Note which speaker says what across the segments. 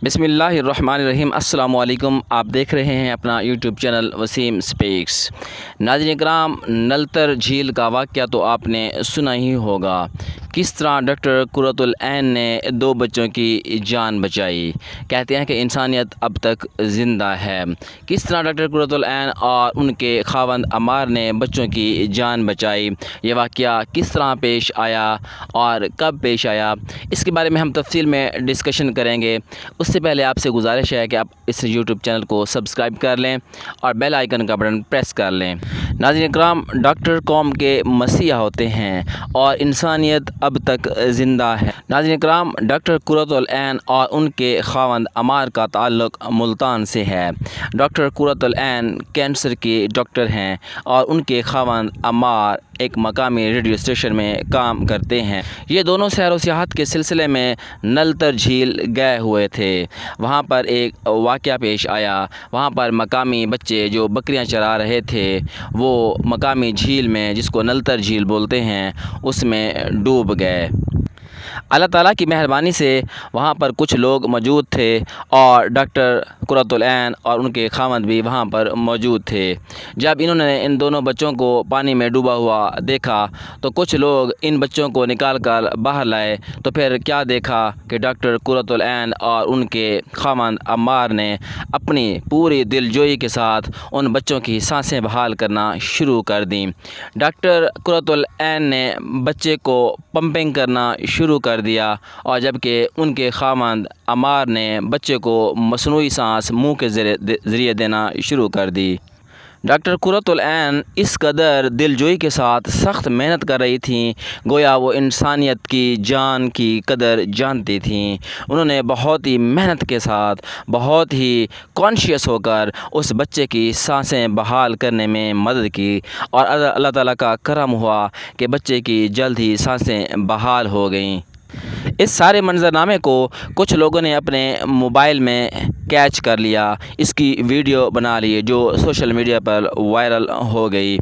Speaker 1: بسم اللہ الرحمن الرحیم۔ السلام علیکم۔ آپ دیکھ رہے ہیں اپنا یوٹیوب چینل وسیم سپیکس۔ ناظرین کرام، نلتر جھیل کا واقعہ تو آپ نے سنا ہی ہوگا، کس طرح ڈاکٹر قرۃ العین نے 2 بچوں کی جان بچائی۔ کہتے ہیں کہ انسانیت اب تک زندہ ہے۔ کس طرح ڈاکٹر قرۃ العین اور ان کے خاوند عمار نے بچوں کی جان بچائی، یہ واقعہ کس طرح پیش آیا اور کب پیش آیا، اس کے بارے میں ہم تفصیل میں ڈسکشن کریں گے۔ اس سے پہلے آپ سے گزارش ہے کہ آپ اس یوٹیوب چینل کو سبسکرائب کر لیں اور بیل آئیکن کا بٹن پریس کر لیں۔ ناظرین کرام، ڈاکٹر قوم کے مسیحا ہوتے ہیں اور انسانیت اب تک زندہ ہے۔ ناظرین کرام، ڈاکٹر قرۃ العین اور ان کے خاوند عمار کا تعلق ملتان سے ہے۔ ڈاکٹر قرۃ العین کینسر کے ڈاکٹر ہیں اور ان کے خاوند عمار ایک مقامی ریڈیو اسٹیشن میں کام کرتے ہیں۔ یہ دونوں سیر و سیاحت کے سلسلے میں نلتر جھیل گئے ہوئے تھے۔ وہاں پر ایک واقعہ پیش آیا۔ وہاں پر مقامی بچے جو بکریاں چرا رہے تھے، وہ مقامی جھیل میں، جس کو نلتر جھیل بولتے ہیں، اس میں ڈوب گئے۔ اللہ تعالیٰ کی مہربانی سے وہاں پر کچھ لوگ موجود تھے اور ڈاکٹر قرۃ العین اور ان کے خاوند بھی وہاں پر موجود تھے۔ جب انہوں نے ان دونوں بچوں کو پانی میں ڈوبا ہوا دیکھا تو کچھ لوگ ان بچوں کو نکال کر باہر لائے، تو پھر کیا دیکھا کہ ڈاکٹر قرۃ العین اور ان کے خاوند عمار نے اپنی پوری دلجوئی کے ساتھ ان بچوں کی سانسیں بحال کرنا شروع کر دیں۔ ڈاکٹر قرۃ العین نے بچے کو پمپنگ کرنا شروع کر دیا، اور جبکہ ان کے خاوند عمار نے بچے کو مصنوعی سانس منہ کے ذریعے دینا شروع کر دی۔ ڈاکٹر قرۃ العین اس قدر دلجوئی کے ساتھ سخت محنت کر رہی تھیں، گویا وہ انسانیت کی جان کی قدر جانتی تھیں۔ انہوں نے بہت ہی محنت کے ساتھ، بہت ہی کانشیس ہو کر اس بچے کی سانسیں بحال کرنے میں مدد کی، اور اللہ تعالیٰ کا کرم ہوا کہ بچے کی جلد ہی سانسیں بحال ہو گئیں۔ اس سارے منظرنامے کو کچھ لوگوں نے اپنے موبائل میں کیچ کر لیا، اس کی ویڈیو بنا لی، جو سوشل میڈیا پر وائرل ہو گئی۔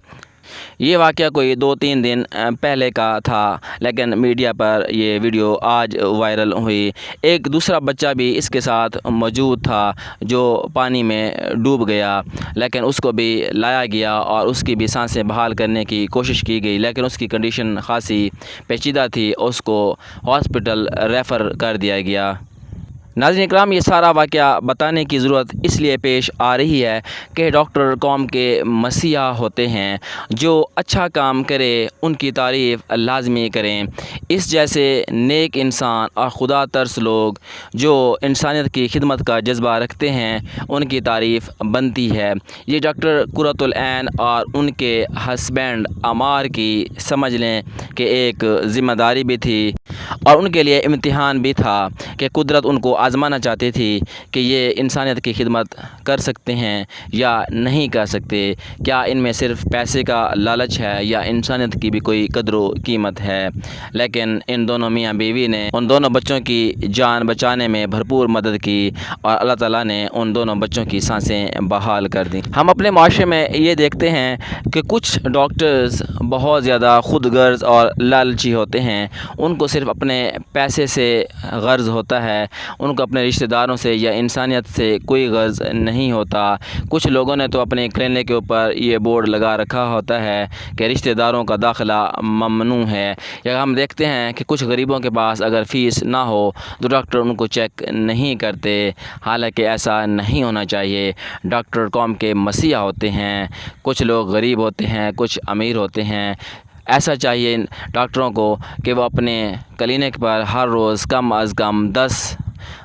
Speaker 1: یہ واقعہ کوئی 2-3 دن پہلے کا تھا، لیکن میڈیا پر یہ ویڈیو آج وائرل ہوئی۔ ایک دوسرا بچہ بھی اس کے ساتھ موجود تھا جو پانی میں ڈوب گیا، لیکن اس کو بھی لایا گیا اور اس کی بھی سانسیں بحال کرنے کی کوشش کی گئی، لیکن اس کی کنڈیشن خاصی پیچیدہ تھی، اس کو ہاسپٹل ریفر کر دیا گیا۔ ناظرین اکرام، یہ سارا واقعہ بتانے کی ضرورت اس لیے پیش آ رہی ہے کہ ڈاکٹر قوم کے مسیحا ہوتے ہیں۔ جو اچھا کام کرے ان کی تعریف لازمی کریں۔ اس جیسے نیک انسان اور خدا ترس لوگ جو انسانیت کی خدمت کا جذبہ رکھتے ہیں، ان کی تعریف بنتی ہے۔ یہ ڈاکٹر قرۃ العین اور ان کے ہسبینڈ عمار کی سمجھ لیں کہ ایک ذمہ داری بھی تھی، اور ان کے لیے امتحان بھی تھا کہ قدرت ان کو آزمانا چاہتی تھی کہ یہ انسانیت کی خدمت کر سکتے ہیں یا نہیں کر سکتے۔ کیا ان میں صرف پیسے کا لالچ ہے یا انسانیت کی بھی کوئی قدر و قیمت ہے؟ لیکن ان دونوں میاں بیوی نے ان دونوں بچوں کی جان بچانے میں بھرپور مدد کی، اور اللہ تعالیٰ نے ان دونوں بچوں کی سانسیں بحال کر دیں۔ ہم اپنے معاشرے میں یہ دیکھتے ہیں کہ کچھ ڈاکٹرز بہت زیادہ خود غرض اور لالچی ہوتے ہیں۔ ان کو صرف اپنے پیسے سے غرض ہوتا ہے، ان کو اپنے رشتہ داروں سے یا انسانیت سے کوئی غرض نہیں ہوتا۔ کچھ لوگوں نے تو اپنے کلینک کے اوپر یہ بورڈ لگا رکھا ہوتا ہے کہ رشتہ داروں کا داخلہ ممنوع ہے۔ یا ہم دیکھتے ہیں کہ کچھ غریبوں کے پاس اگر فیس نہ ہو تو ڈاکٹر ان کو چیک نہیں کرتے، حالانکہ ایسا نہیں ہونا چاہیے۔ ڈاکٹر قوم کے مسیحا ہوتے ہیں، کچھ لوگ غریب ہوتے ہیں، کچھ امیر ہوتے ہیں۔ ایسا چاہیے ڈاکٹروں کو کہ وہ اپنے کلینک پر ہر روز کم از کم 10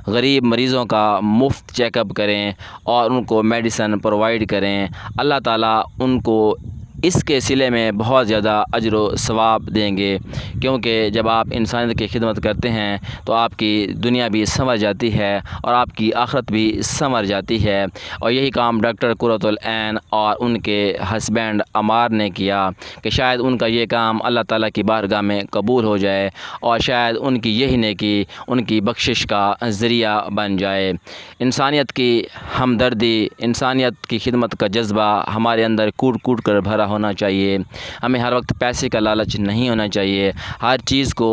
Speaker 1: غریب مریضوں کا مفت چیک اپ کریں اور ان کو میڈیسن پرووائڈ کریں۔ اللہ تعالیٰ ان کو اس کے صلے میں بہت زیادہ اجر و ثواب دیں گے، کیونکہ جب آپ انسانیت کی خدمت کرتے ہیں تو آپ کی دنیا بھی سنور جاتی ہے اور آپ کی آخرت بھی سنور جاتی ہے۔ اور یہی کام ڈاکٹر قرۃ العین اور ان کے ہسبینڈ عمار نے کیا کہ شاید ان کا یہ کام اللہ تعالیٰ کی بارگاہ میں قبول ہو جائے، اور شاید ان کی یہی نیکی ان کی بخشش کا ذریعہ بن جائے۔ انسانیت کی ہمدردی، انسانیت کی خدمت کا جذبہ ہمارے اندر کوٹ کوٹ کر بھرا ہونا چاہیے، ہمیں ہر وقت پیسے کا لالچ نہیں ہونا چاہیے، ہر چیز کو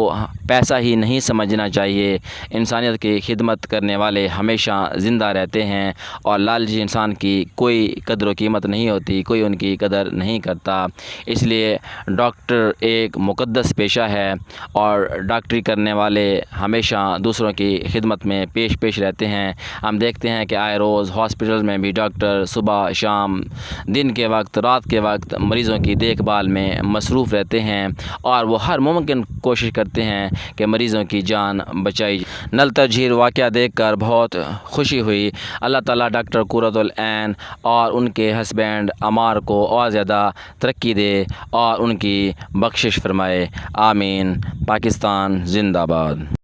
Speaker 1: پیسہ ہی نہیں سمجھنا چاہیے۔ انسانیت کی خدمت کرنے والے ہمیشہ زندہ رہتے ہیں اور لالچی انسان کی کوئی قدر و قیمت نہیں ہوتی، کوئی ان کی قدر نہیں کرتا۔ اس لیے ڈاکٹر ایک مقدس پیشہ ہے اور ڈاکٹری کرنے والے ہمیشہ دوسروں کی خدمت میں پیش رہتے ہیں۔ ہم دیکھتے ہیں کہ آئے روز ہاسپٹل میں بھی ڈاکٹر صبح شام دن کے وقت رات کے وقت مریضوں کی دیکھ بھال میں مصروف رہتے ہیں اور وہ ہر ممکن کوشش کرتے ہیں کہ مریضوں کی جان بچائی جائے۔ نلتر جھیل واقعہ دیکھ کر بہت خوشی ہوئی۔ اللہ تعالیٰ ڈاکٹر قرۃ العین اور ان کے ہسبینڈ عمار کو اور زیادہ ترقی دے اور ان کی بخشش فرمائے، آمین۔ پاکستان زندہ باد۔